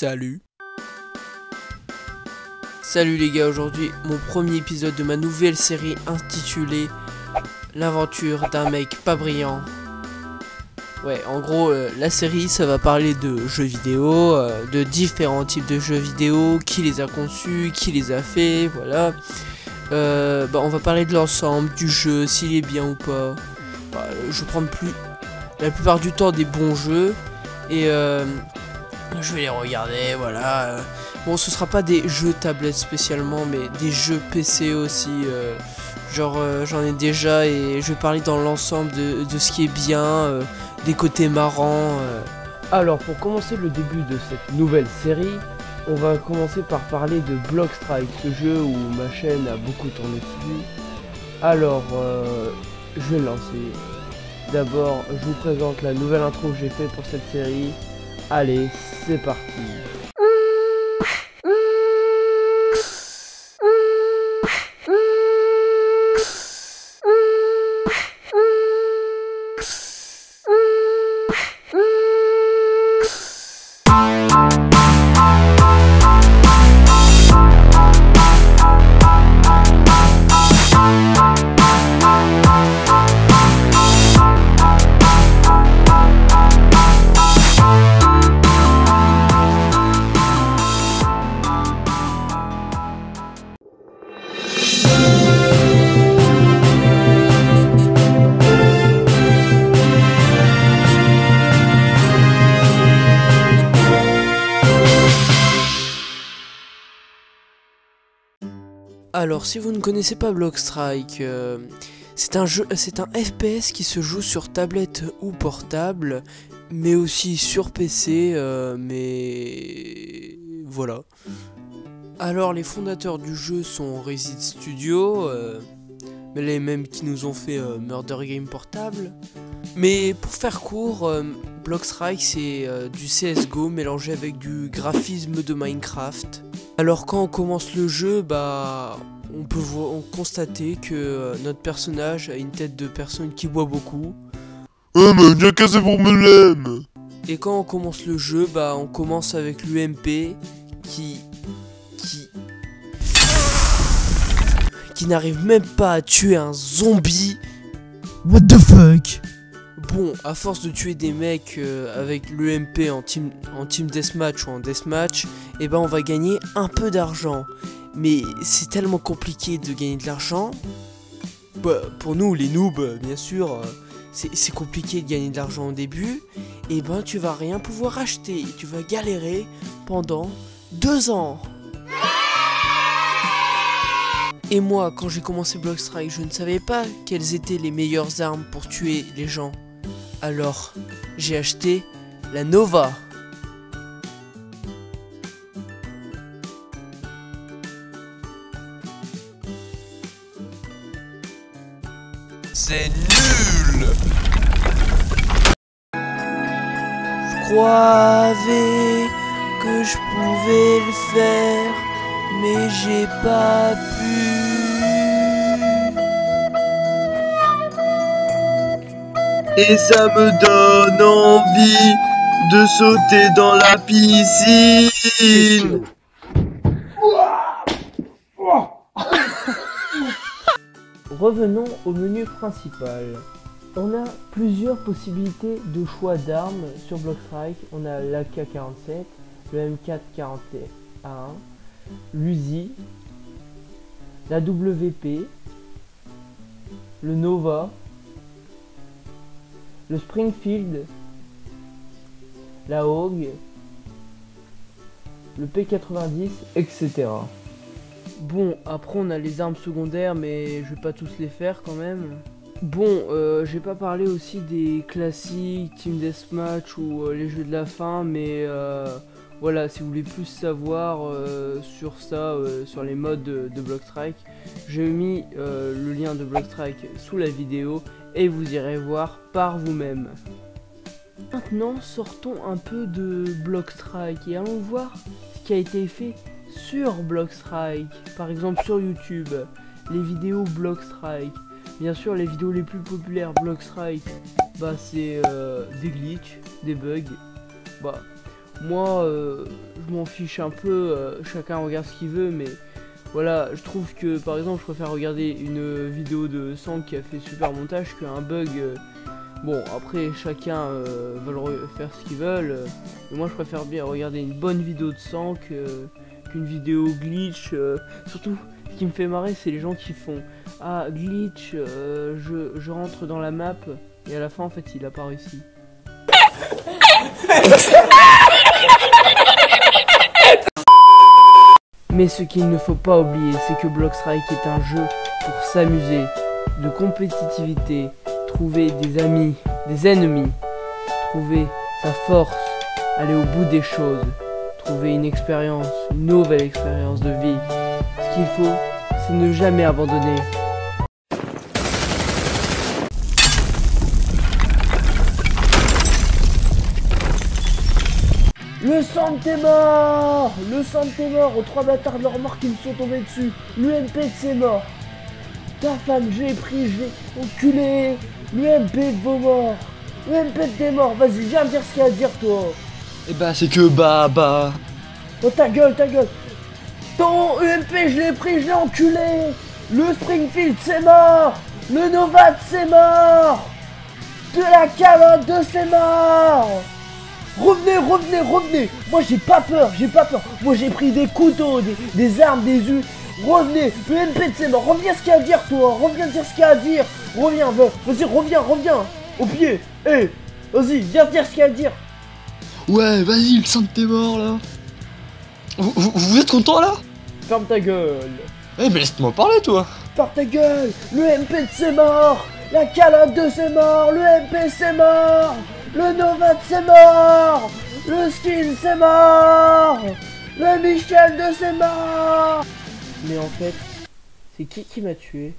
Salut. Salut les gars, aujourd'hui mon premier épisode de ma nouvelle série intitulée L'aventure d'un mec pas brillant. Ouais, en gros, la série ça va parler de jeux vidéo, de différents types de jeux vidéo, qui les a conçus, qui les a fait, voilà. On va parler de l'ensemble du jeu, s'il est bien ou pas. Je prends la plupart du temps des bons jeux et je vais les regarder, voilà. Bon, ce sera pas des jeux tablettes spécialement, mais des jeux PC aussi. J'en ai déjà et je vais parler dans l'ensemble de ce qui est bien, des côtés marrants. Alors, pour commencer le début de cette nouvelle série, on va commencer par parler de Bloxstrike, ce jeu où ma chaîne a beaucoup tourné dessus. Alors, je vais le lancer. D'abord, je vous présente la nouvelle intro que j'ai fait pour cette série. Allez, c'est parti. Alors, si vous ne connaissez pas Bloxstrike, c'est un FPS qui se joue sur tablette ou portable, mais aussi sur PC, mais voilà. Alors, les fondateurs du jeu sont Resid Studio, les mêmes qui nous ont fait Murder Game Portable. Mais pour faire court, Bloxstrike c'est du CSGO mélangé avec du graphisme de Minecraft. Alors quand on commence le jeu, on peut constater que notre personnage a une tête de personne qui boit beaucoup. Ah mais y'a qu'à c'est pour me l'aime. Et quand on commence le jeu, on commence avec l'UMP qui n'arrive même pas à tuer un zombie. What the fuck? Bon, à force de tuer des mecs avec l'UMP en team deathmatch ou en deathmatch, on va gagner un peu d'argent. Mais c'est tellement compliqué de gagner de l'argent. Pour nous, les noobs, bien sûr, c'est compliqué de gagner de l'argent au début. Et tu vas rien pouvoir acheter. Tu vas galérer pendant 2 ans. Et moi, quand j'ai commencé Bloxstrike, je ne savais pas quelles étaient les meilleures armes pour tuer les gens. Alors, j'ai acheté la Nova. C'est nul. Je croyais que je pouvais le faire, mais j'ai pas pu. Et ça me donne envie de sauter dans la piscine. Revenons au menu principal. On a plusieurs possibilités de choix d'armes sur Bloxstrike. On a l'AK-47, le M441, l'Uzi, la WP, le Nova, le Springfield, la Hogue, le P90, etc. Bon, après on a les armes secondaires, mais je vais pas tous les faire quand même. Bon, j'ai pas parlé aussi des classiques, Team Deathmatch ou les jeux de la fin, mais voilà, si vous voulez plus savoir sur ça, sur les modes de Bloxstrike, j'ai mis le lien de Bloxstrike sous la vidéo et vous irez voir par vous-même. Maintenant, sortons un peu de Bloxstrike et allons voir ce qui a été fait sur Bloxstrike. Par exemple sur YouTube, les vidéos Bloxstrike. Bien sûr, les vidéos les plus populaires Bloxstrike, c'est des glitches, des bugs. Moi, je m'en fiche un peu, chacun regarde ce qu'il veut, mais voilà, je trouve que par exemple, je préfère regarder une vidéo de Sank qui a fait super montage qu'un bug. Bon, après, chacun veut faire ce qu'ils veulent, mais moi je préfère bien regarder une bonne vidéo de Sank qu'une vidéo glitch. Surtout, ce qui me fait marrer, c'est les gens qui font ah, glitch, je rentre dans la map, et à la fin, en fait, il a pas réussi. Mais ce qu'il ne faut pas oublier, c'est que Bloxstrike est un jeu pour s'amuser, de compétitivité, trouver des amis, des ennemis, trouver sa force, aller au bout des choses, trouver une expérience, une nouvelle expérience de vie. Ce qu'il faut, c'est ne jamais abandonner. Le Sank est mort! Le Sank est mort! Aux 3 bâtards de leur mort qui me sont tombés dessus! L'UMP c'est mort! Ta femme, je l'ai pris, je l'ai enculé! L'UMP de vos morts! L'UMP de tes morts! Vas-y, viens me dire ce qu'il y a à dire, toi! Eh bah, c'est que bah. Oh, ta gueule, ta gueule! Ton UMP, je l'ai pris, je l'ai enculé! Le Springfield, c'est mort! Le Novat, c'est mort! De la calotte de c'est mort! Revenez, revenez, revenez. Moi j'ai pas peur, j'ai pas peur. Moi j'ai pris des couteaux, des armes, des us. Revenez, le MP de ses morts. Reviens ce qu'il y a à dire, toi. Reviens dire ce qu'il y a à dire. Reviens, vas-y, reviens, reviens. Au pied. Eh, vas-y, viens dire ce qu'il y a à dire. Ouais, vas-y, le sang de tes morts là. Vous êtes content là? Ferme ta gueule. Eh, mais laisse-moi parler, toi. Ferme ta gueule. Le MP de ses morts. La calotte de ses morts. Le MP c'est mort. Le Novat c'est mort. Le Skin c'est mort. Le Michel de c'est mort. Mais en fait, c'est qui m'a tué?